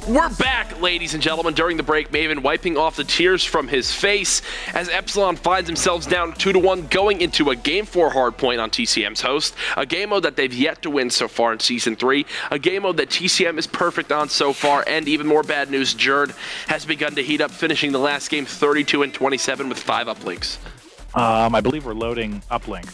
We're back, ladies and gentlemen. During the break, Maven wiping off the tears from his face as Epsilon finds themselves down 2-1 going into a Game 4 hardpoint on TCM's host. A game mode that they've yet to win so far in Season 3. A game mode that TCM is perfect on so far. And even more bad news, Jerd has begun to heat up, finishing the last game 32-27 with 5 uplinks. I believe we're loading uplink.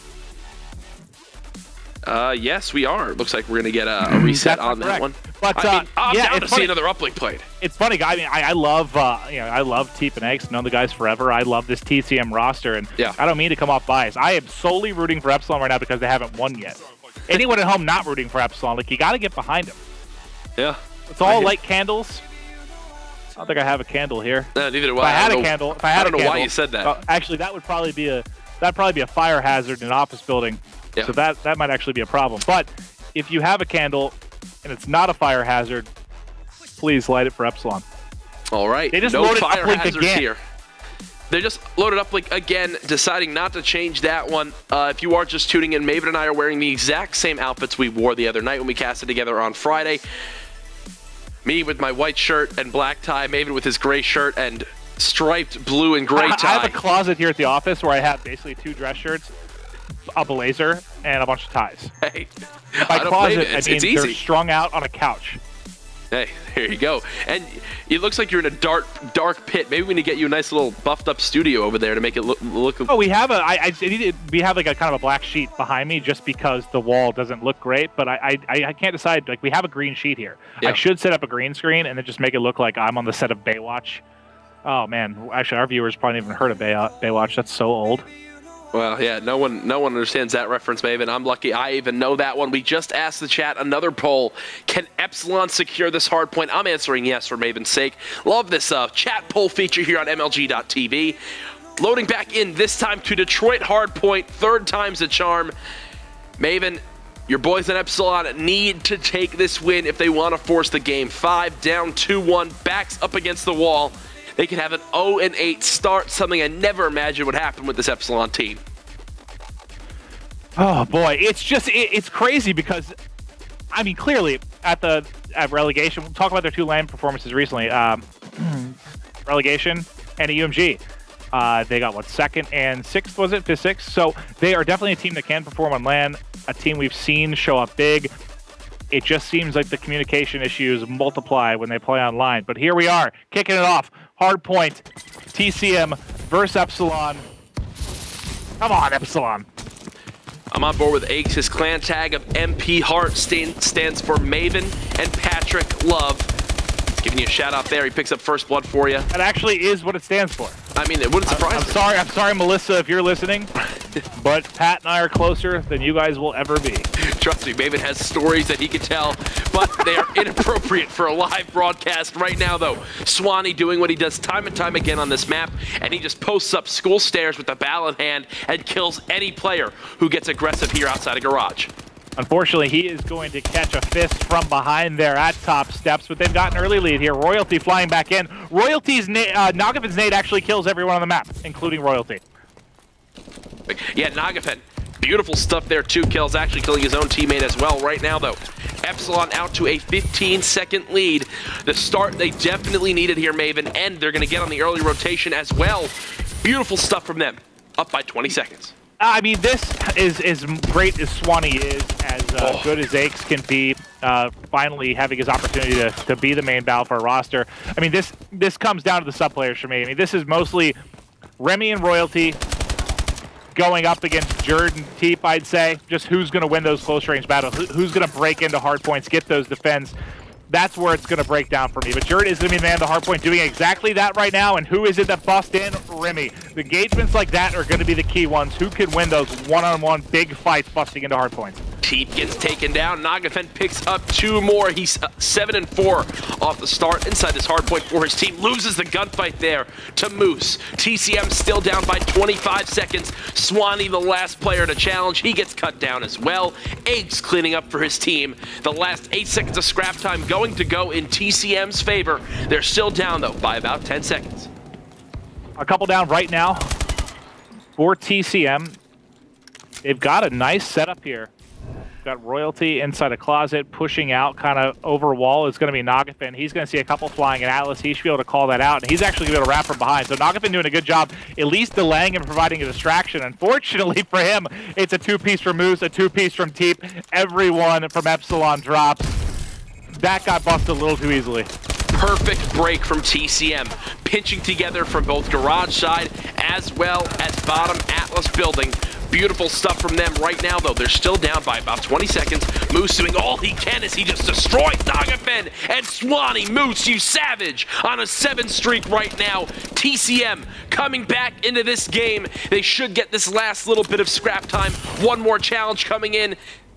Yes, we are. Looks like we're going to get a reset on that one. But I'm yeah, down to see another uplink played. It's funny, I mean, I love I love Teep and Eggs, known the guys forever. I love this TCM roster, and yeah. I don't mean to come off biased. I am solely rooting for Epsilon right now because they haven't won yet. Anyone at home not rooting for Epsilon, like, you got to get behind them. Yeah, it's all light candles. I don't think I have a candle here. No, neither do I. If I had a candle, I don't know why you said that. Actually, that would probably be a fire hazard in an office building. Yeah. So that might actually be a problem. But if you have a candle and it's not a fire hazard, please light it for Epsilon. All right. They just no loaded fire uplink hazards again. here. They just loaded uplink again, deciding not to change that one. If you are just tuning in, Maven and I are wearing the exact same outfits we wore the other night when we casted together on Friday. Me with my white shirt and black tie, Maven with his gray shirt and striped blue and gray tie. I have a closet here at the office where I have basically 2 dress shirts, a blazer, and a bunch of ties. Hey, by closet, I mean easy. They're strung out on a couch. Hey, here you go. And it looks like you're in a dark pit. Maybe we need to get you a nice little buffed up studio over there to make it look. Oh, we have we have like a kind of a black sheet behind me just because the wall doesn't look great. But I can't decide. Like, we have a green sheet here. Yeah. I should set up a green screen and then just make it look like I'm on the set of Baywatch. Oh man, actually our viewers probably haven't heard of Baywatch. That's so old. Well, yeah, no one understands that reference, Maven. I'm lucky I even know that one. We just asked the chat another poll. Can Epsilon secure this hard point? I'm answering yes for Maven's sake. Love this chat poll feature here on MLG.tv. Loading back in, this time to Detroit hard point. 3rd time's a charm. Maven, your boys in Epsilon need to take this win if they want to force the game. 5 down 2-1, backs up against the wall. They could have an 0-8 start, something I never imagined would happen with this Epsilon team. Oh boy, it's just it's crazy because, I mean, clearly at relegation, we'll talk about their 2 LAN performances recently. Relegation and a UMG. They got what, 2nd and 6th, was it? 5th, 6th. So they are definitely a team that can perform on LAN. A team we've seen show up big. It just seems like the communication issues multiply when they play online. But here we are, kicking it off. Hard point, TCM versus Epsilon. Come on, Epsilon. I'm on board with Aches. His clan tag of MP Heart stands for Maven and Patrick Love. Giving you a shout out there. He picks up first blood for you. That actually is what it stands for. I mean, it wouldn't surprise me. I'm sorry, Melissa, if you're listening. But Pat and I are closer than you guys will ever be. Trust me, Maven has stories that he can tell, but they are inappropriate for a live broadcast right now, though. Swanee doing what he does time and time again on this map, and he just posts up school stairs with the ball in hand and kills any player who gets aggressive here outside a garage. Unfortunately, he is going to catch a fist from behind there at top steps, but they've got an early lead here. Royalty flying back in. Royalty's Nagafin's nade actually kills everyone on the map, including Royalty. Yeah, Nagafin, beautiful stuff there. 2 kills, actually killing his own teammate as well. Right now, though, Epsilon out to a 15-second lead. The start they definitely needed here, Maven, and they're going to get on the early rotation as well. Beautiful stuff from them. Up by 20 seconds. I mean, this is as great as Swanee is, as good as Aches can be, finally having his opportunity to be the main battle for a roster. I mean, this comes down to the sub-players for me. I mean, this is mostly Remy and Royalty going up against Jerd and Teep, I'd say. Just who's going to win those close-range battles, who's going to break into hard points, get those defends. That's where it's going to break down for me. But Jerd is going to be the man at the hard point doing exactly that right now. And who is it that busts in? Remy. The engagements like that are going to be the key ones. Who can win those one-on-one big fights busting into hard points? Teep gets taken down. Nagafen picks up 2 more. He's 7-4 off the start inside this hard point for his team. Loses the gunfight there to Moose. TCM still down by 25 seconds. Swanee, the last player to challenge. He gets cut down as well. Eggs cleaning up for his team. The last 8 seconds of scrap time going to go in TCM's favor. They're still down, though, by about 10 seconds. A couple down right now for TCM. They've got a nice setup here. got Royalty inside a closet, pushing out kind of over wall is going to be Nagafin. He's going to see a couple flying at Atlas. He should be able to call that out, and he's actually going to be able to wrap from behind. So Nagafin doing a good job, at least delaying and providing a distraction. Unfortunately for him, it's a two-piece from Moose, a two-piece from Teep. Everyone from Epsilon drops. That got busted a little too easily. Perfect break from TCM, pinching together from both garage side as well as bottom Atlas building. Beautiful stuff from them right now, though. They're still down by about 20 seconds. Moose doing all he can as he just destroys Nagafin. And Swanee, Moose, you savage, on a 7 streak right now. TCM coming back into this game. They should get this last little bit of scrap time. One more challenge coming in.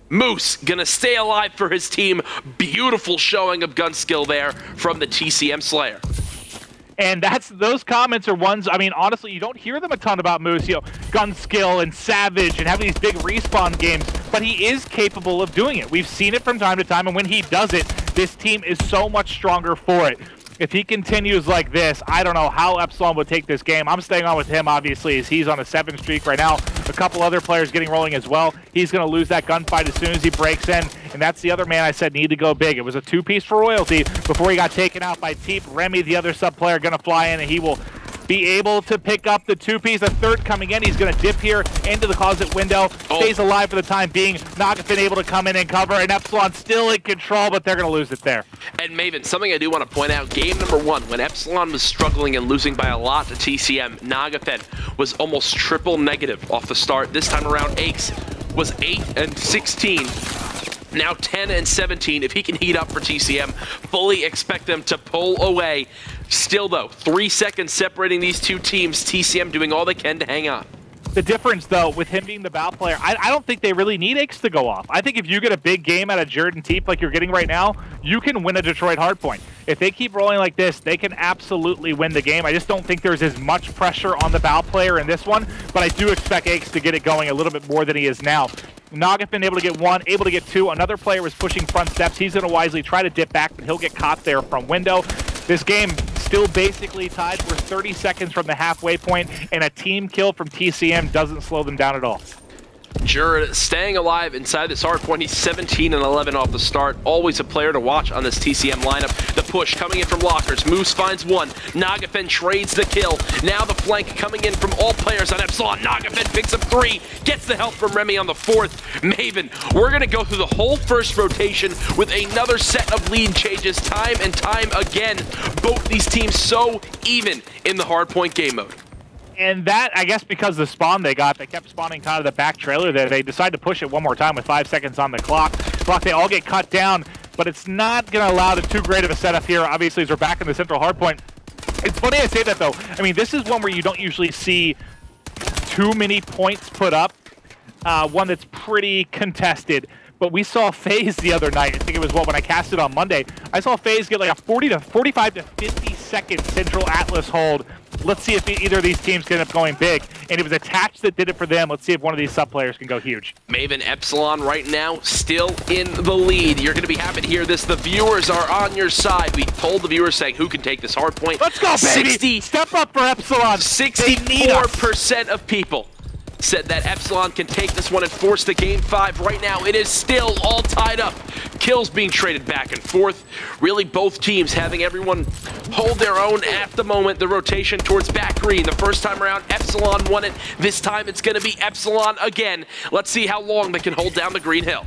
Moose gonna stay alive for his team. Beautiful showing of gun skill there from the TCM Slayer. And those comments are ones, I mean, honestly, you don't hear them a ton about Moose, you know, gun skill and savage and having these big respawn games, but he is capable of doing it. We've seen it from time to time, and when he does it, this team is so much stronger for it. If he continues like this, I don't know how Epsilon would take this game. I'm staying on with him, obviously, as he's on a 7 streak right now. A couple other players getting rolling as well. He's going to lose that gunfight as soon as he breaks in, and that's the other man I said need to go big. It was a 2-piece for Royalty before he got taken out by Teep. Remy, the other sub player, going to fly in, and he will be able to pick up the 2-piece. A third coming in. He's going to dip here into the closet window. Stays alive for the time being. Nagafin able to come in and cover, and Epsilon still in control, but they're going to lose it there. And Maven, something I do want to point out, game number 1, when Epsilon was struggling and losing by a lot to TCM, Nagafin was almost triple negative off the start. This time around, Aches was 8 and 16. Now 10 and 17. If he can heat up for TCM, fully expect them to pull away. Still, though, 3 seconds separating these two teams. TCM doing all they can to hang on. The difference, though, with him being the bow player, I don't think they really need Aches to go off. I think if you get a big game out of Jared and Teep like you're getting right now, you can win a Detroit hardpoint. If they keep rolling like this, they can absolutely win the game. I just don't think there's as much pressure on the bow player in this one, but I do expect Aches to get it going a little bit more than he is now. Nagafin able to get 1, able to get 2. Another player was pushing front steps. He's going to wisely try to dip back, but he'll get caught there from window. This game still basically tied. We're 30 seconds from the halfway point, and a team kill from TCM doesn't slow them down at all. Jura staying alive inside this hard point. He's 17 and 11 off the start. Always a player to watch on this TCM lineup. The push coming in from lockers. Moose finds 1. Nagafin trades the kill. Now the flank coming in from all players on Epsilon. Nagafin picks up 3. Gets the help from Remy on the 4th. Maven, we're going to go through the whole first rotation with another set of lead changes time and time again. Both these teams so even in the hardpoint game mode. And that, I guess because the spawn they got, they kept spawning kind of the back trailer there. They decided to push it one more time with 5 seconds on the clock. They all get cut down, but it's not going to allow too great of a setup here, obviously, as we're back in the central hardpoint. It's funny I say that, though. I mean, this is one where you don't usually see too many points put up. One that's pretty contested. But we saw FaZe the other night. I think it was when I cast it on Monday. I saw FaZe get like a 45 to 50 second central Atlas hold. Let's see if either of these teams can end up going big. And it was Attached that did it for them. Let's see if one of these sub players can go huge. Maven, Epsilon right now still in the lead. You're going to be happy to hear this. The viewers are on your side. We told the viewers saying who can take this hard point. Let's go, baby! Step up for Epsilon. 64% of people said that Epsilon can take this one and force the game 5. Right now, it is still all tied up. Kills being traded back and forth. Really, both teams having everyone hold their own at the moment. The rotation towards back green. The first time around, Epsilon won it. This time, it's going to be Epsilon again. Let's see how long they can hold down the green hill.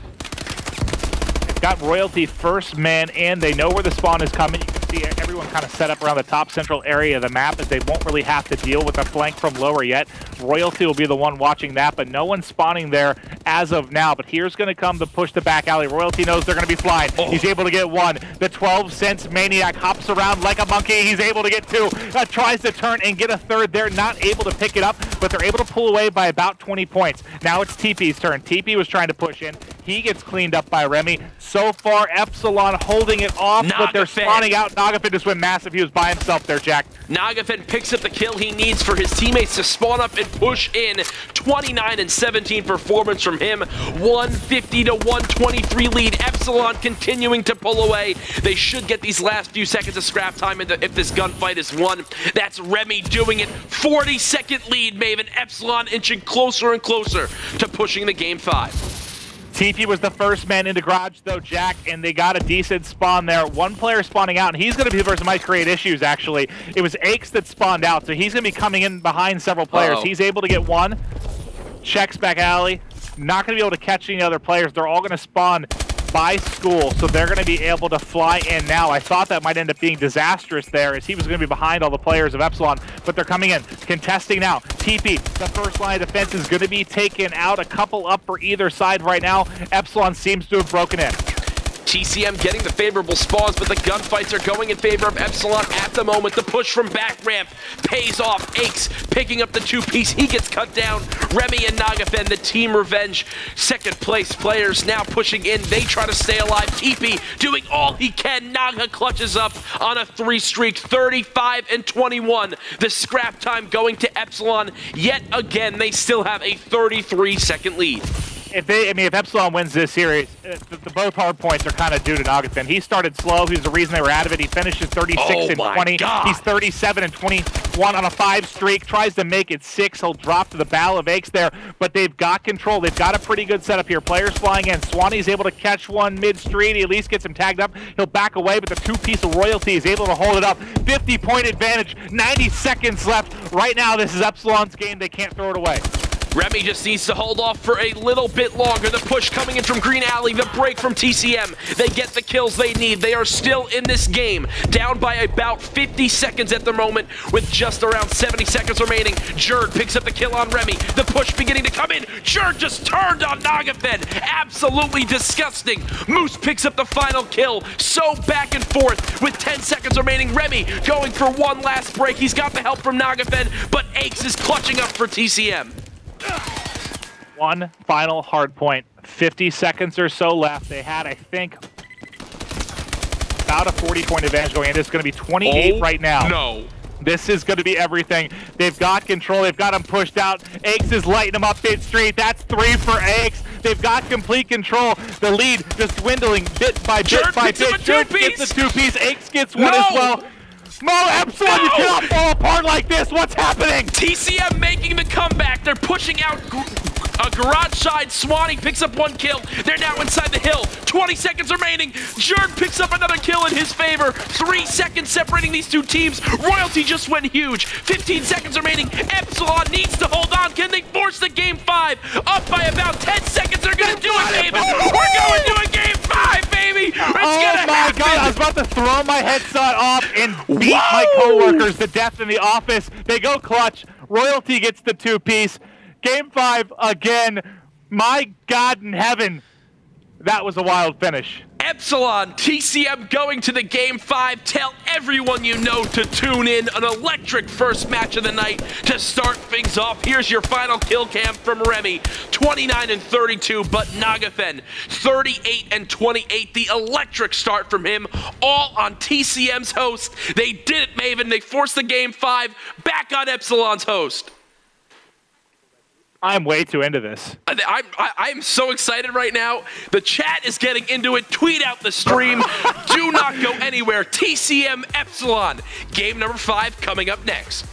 They've got Royalty first man in. They know where the spawn is coming. You can see everyone kind of set up around the top central area of the map as they won't really have to deal with a flank from lower yet. Royalty will be the one watching that, but no one's spawning there as of now. But here's going to come the push to back alley. Royalty knows they're going to be flying. He's able to get 1. The 12 cents Maniac hops around like a monkey. He's able to get 2. Tries to turn and get a 3rd. They're not able to pick it up, but they're able to pull away by about 20 points. Now it's TP's turn. TP was trying to push in. He gets cleaned up by Remy. So far, Epsilon holding it off, but they're spawning out. Nagafin just went massive. He was by himself there, Jack. Nagafin picks up the kill he needs for his teammates to spawn up and push in. 29 and 17 performance from him. 150 to 123 lead. Epsilon continuing to pull away. They should get these last few seconds of scrap time if this gunfight is won. That's Remy doing it. 40-second lead, Maven. Epsilon inching closer and closer to pushing the game 5. TP was the first man into garage, though, Jack, and they got a decent spawn there. One player spawning out, and he's going to be the person who might create issues, actually. It was Aches that spawned out, so he's going to be coming in behind several players. He's able to get one. Checks back alley. Not going to be able to catch any other players. They're all going to spawn by school, so they're going to be able to fly in now. I thought that might end up being disastrous there, as he was going to be behind all the players of Epsilon, but they're coming in, contesting now. TP, the first line of defense, is going to be taken out. A couple up for either side right now. Epsilon seems to have broken in. TCM getting the favorable spawns, but the gunfights are going in favor of Epsilon at the moment. The push from back ramp pays off. Aches picking up the two-piece. He gets cut down. Remy and Nagafen, the team revenge, second-place players now pushing in. They try to stay alive. TP doing all he can. Naga clutches up on a 3-streak, 35 and 21. The scrap time going to Epsilon. Yet again, they still have a 33-second lead. If Epsilon wins this series, the both hard points are kind of due to Nagafen. He started slow. He's the reason they were out of it. He finishes 36 and 20. God. He's 37 and 21 on a 5-streak. Tries to make it 6. He'll drop to the bow of Aches there, but they've got control. They've got a pretty good setup here. Players flying in. Swanee's able to catch one mid-street. He at least gets him tagged up. He'll back away, but the two-piece of Royalty is able to hold it up. 50-point advantage. 90 seconds left. Right now, this is Epsilon's game. They can't throw it away. Remy just needs to hold off for a little bit longer. The push coming in from Green Alley, the break from TCM. They get the kills they need. They are still in this game, down by about 50 seconds at the moment, with just around 70 seconds remaining. Jerd picks up the kill on Remy. The push beginning to come in. Jerd just turned on Nagafen. Absolutely disgusting. Moose picks up the final kill. So back and forth with 10 seconds remaining. Remy going for one last break. He's got the help from Nagafen, but Aches is clutching up for TCM. One final hard point. 50 seconds or so left. They had, I think, about a 40-point advantage going in. It's going to be 28 right now. No. This is going to be everything. They've got control. They've got him pushed out. Aches is lighting him up mid-street. That's 3 for Aches. They've got complete control. The lead just dwindling bit by bit by bit. Jerd gets the two-piece. Aches gets one as well. Mo, Epsilon, you cannot fall apart like this. What's happening? TCM making the comeback. They're pushing out a garage side. Swanee picks up one kill. They're now inside the hill. 20 seconds remaining. Jerd picks up another kill in his favor. 3 seconds separating these two teams. Royalty just went huge. 15 seconds remaining. Epsilon needs to hold on. Can they force the game 5? Up by about 10 seconds. They're going to do it, David. We're going to a game 5, baby. It's oh my God, I was about to throw my headset off and beat my coworkers to death in the office. They go clutch. Royalty gets the two-piece. Game 5 again. My God in heaven. That was a wild finish. Epsilon, TCM going to the Game 5. Tell everyone you know to tune in. An electric first match of the night to start things off. Here's your final kill cam from Remy. 29 and 32, but Nagafen, 38 and 28. The electric start from him, all on TCM's host. They did it, Maven. They forced the Game 5 back on Epsilon's host. I'm way too into this. I'm so excited right now. The chat is getting into it. Tweet out the stream. Do not go anywhere. TCM Epsilon. Game number 5 coming up next.